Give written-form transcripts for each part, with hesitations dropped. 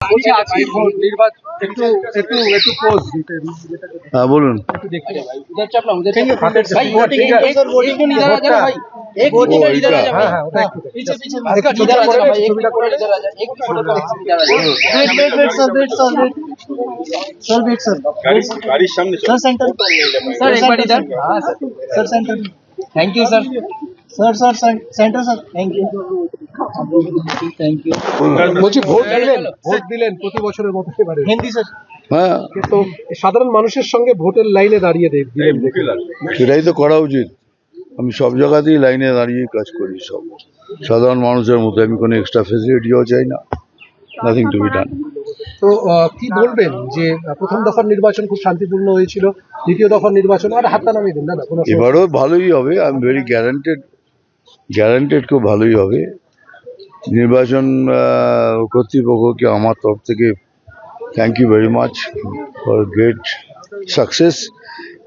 বলছি আজকে নির্বাচন একটু একটু একটু পোজ হ্যাঁ বলুন। একটু দেখতে যাই ভাই उधर चपला उधर भाई वोटिंग एक वोटिंग तो इधर आ जाना भाई एक वोटिंग इधर आ जाना हाँ भाई पीछे पीछे इधर आ जाना भाई एक वोट इधर आ जाना एक फोटो इधर आ जाना वेट सर वेट सर गाड़ी सामने सर सेंटर सर एक बार इधर हां sir centre thank you sir sir centre sir thank you বলছি ভোট দিলেন প্রতি বছরের মতো এবারে हिंदी सर হ্যাঁ কিন্তু সাধারণ মানুষের সঙ্গে ভোটের লাইনে দাঁড়িয়ে দিলেন সেটাই তো করা উচিত। আমি সব জায়গাতেই লাইনে দাঁড়িয়ে কাজ করি, সব সাধারণ মানুষের মতো। আমি কোনো এক্সট্রা ফেসিলিটিও চাই না, নাথিং টু বি ডান। তো কি বলবেন যে প্রথম দফার নির্বাচন খুব শান্তিপূর্ণ হয়েছিল, দ্বিতীয় দফার নির্বাচন আর হাতটা নামিয়ে দিন না কোনো এবারও ভালোই হবে, আই এম ভেরি গ্যারান্টেড খুব ভালোই হবে। নির্বাচন কর্তৃপক্ষকে আমার তরফ থেকে thank you very much for great success.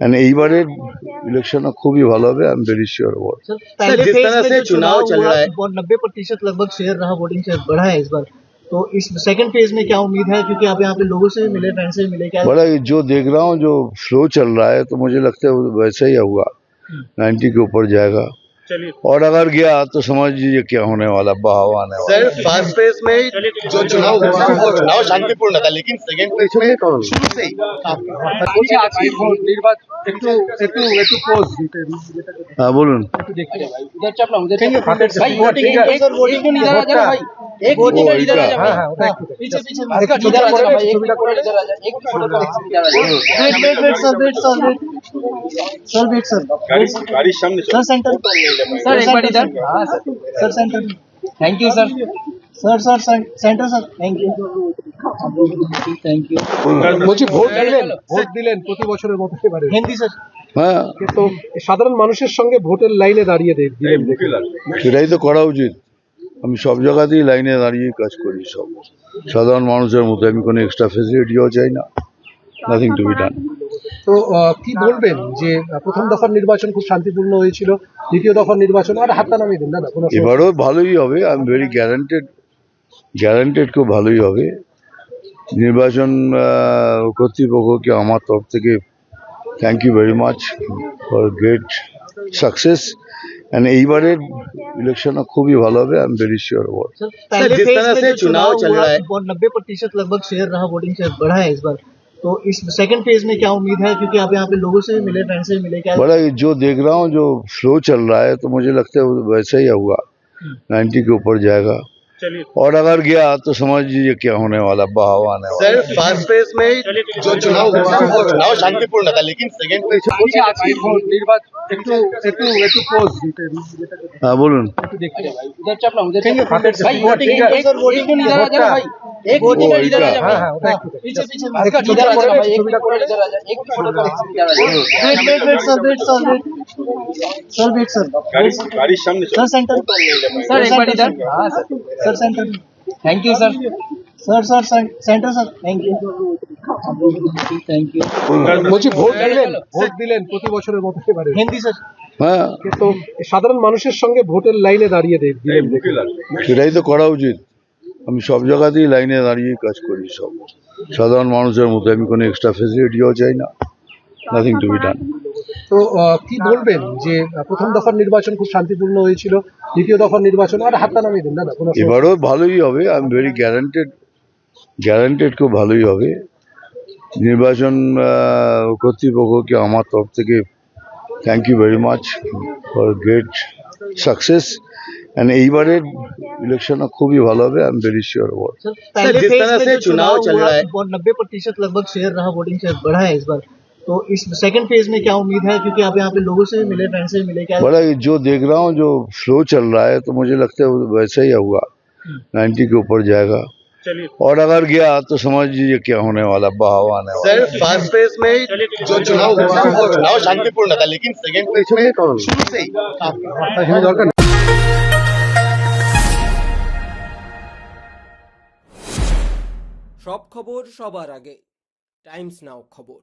And এইবারের ইলেকশন খুবই ভালো হবে, I am very sure about. Sir पहले फेज में जो चुनाव चल रहा है 90% लगभग शेयर रहा, वोटिंग शेयर बढ़ा है इस बार। तो इस सेकंड फेज में क्या उम्मीद है, क्योंकि आप यहाँ पे लोगों से भी मिले, फ्रेंड से भी मिले, क्या बड़ा जो देख रहा हूँ जो फ्लो चल रहा है तो मुझे लगता है वैसा ही होगा, 90 के ऊपर जाएगा। और अगर गया तो समझ लीजिए क्या होने वाला, बहाव आने वाला। सर फर्स्ट फेज में जो चुनाव हुआ वो चुनाव शांतिपूर्ण था, लेकिन सेकंड फेज में शुरू से ही বলছি আজকে নির্বাচন একটু একটু একটু পোজ হ্যাঁ বলুন। একটু দেখতে যাই ভাই उधर चपला उधर भाई वोटिंग एक वोटिंग तो इधर आ जाना भाई एक वोटिंग इधर आ जाना भाई पीछे पीछे इधर आ जाना भाई एक फोटो इधर आ जाना एक फोटो इधर आ जाना वेट सर गाड़ी सामने सर सेंटर सर एक बार इधर हां sir centre thank you sir sir centre sir thank you বলছি ভোট দিলেন প্রতি বছরের মতো এবারে हिंदी सर হ্যাঁ কিন্তু সাধারণ মানুষের সঙ্গে ভোটের লাইনে দাঁড়িয়ে দিলেন সেটাই তো করা উচিত। আমি সব জায়গাতেই লাইনে দাঁড়িয়ে কাজ করি, সব সাধারণ মানুষের মতো। আমি কোনো এক্সট্রা ফেসিলিটিও চাই না, নাথিং টু বি ডান। তো কি বলবেন যে প্রথম দফার নির্বাচন খুব শান্তিপূর্ণ হয়েছিল, দ্বিতীয় দফার নির্বাচন আর হাতটা নামিয়ে দিন না কোনো এবারও ভালোই হবে, আই এম ভেরি গ্যারান্টেড খুব ভালোই হবে। নির্বাচন কর্তৃপক্ষকে আমার তরফ থেকে thank you very much for great success. And এইবারের ইলেকশন খুবই ভালো হবে, I am very sure about. Sir पहले फेज में जो चुनाव चल रहा है 90% लगभग शेयर रहा, वोटिंग शेयर बढ़ा है इस बार। तो इस सेकंड फेज में क्या उम्मीद है, क्योंकि आप यहाँ पे लोगों से भी मिले, फ्रेंड से भी मिले, क्या बड़ा जो देख रहा हूँ जो फ्लो चल रहा है तो मुझे लगता है वैसा ही होगा, 90 के ऊपर जाएगा। और अगर गया तो समझ लीजिए क्या होने वाला, बहाव आने वाला। सर फर्स्ट फेज में जो चुनाव हुआ वो चुनाव शांतिपूर्ण था, लेकिन सेकंड फेज বলছি আজকে নির্বাচন একটু একটু একটু পোজ হ্যাঁ বলুন। একটু দেখতে যাই ভাই उधर चपला उधर भाई वोटिंग एक वोटिंग तो इधर आ जाना भाई एक वोटिंग इधर आ जाना भाई पीछे पीछे इधर आ जाना भाई एक फोटो इधर आ जाना एक फोटो इधर आ जाना वेट सर गाड़ी सामने सर सेंटर सर एक बार इधर हां sir centre thank you sir centre sir thank you বলছি ভোট দিলেন প্রতি বছরের মতো এবারে हिंदी सर হ্যাঁ কিন্তু সাধারণ মানুষের সঙ্গে ভোটের লাইনে দাঁড়িয়ে দিলেন সেটাই তো করা উচিত। আমি সব জায়গাতেই লাইনে দাঁড়িয়ে কাজ করি, সব সাধারণ মানুষের মতো। আমি কোনো এক্সট্রা ফেসিলিটিও চাই না, নাথিং টু বি ডান। তো কি বলবেন যে প্রথম দফার নির্বাচন খুব শান্তিপূর্ণ হয়েছিল, দ্বিতীয় দফার নির্বাচন আর হাতটা নামিয়ে দিন না কোনো এবারও ভালোই হবে, আই এম ভেরি গ্যারান্টেড খুব ভালোই হবে। নির্বাচন কর্তৃপক্ষকে আমার তরফ থেকে thank you very much for great success. And এইবারের ইলেকশন খুবই ভালো হবে, I am very sure about. Sir पहले फेज में जो चुनाव चल रहा है 90% लगभग शेयर रहा, वोटिंग शेयर बढ़ा है इस बार। तो इस सेकंड फेज में क्या उम्मीद है, क्योंकि आप यहाँ पे लोगों से भी मिले, फ्रेंड से भी मिले, क्या बड़ा जो देख रहा हूँ जो फ्लो चल रहा है तो मुझे लगता है वैसा ही होगा, 90 के ऊपर जाएगा। और अगर गया तो समझ लीजिए क्या होने वाला, बहाव आने वाला। सर फर्स्ट फेज में जो चुनाव हुआ वो चुनाव शांतिपूर्ण था, लेकिन सेकंड फेज में शुरू से ही সব খবর সবার আগে টাইমস নাও খবর।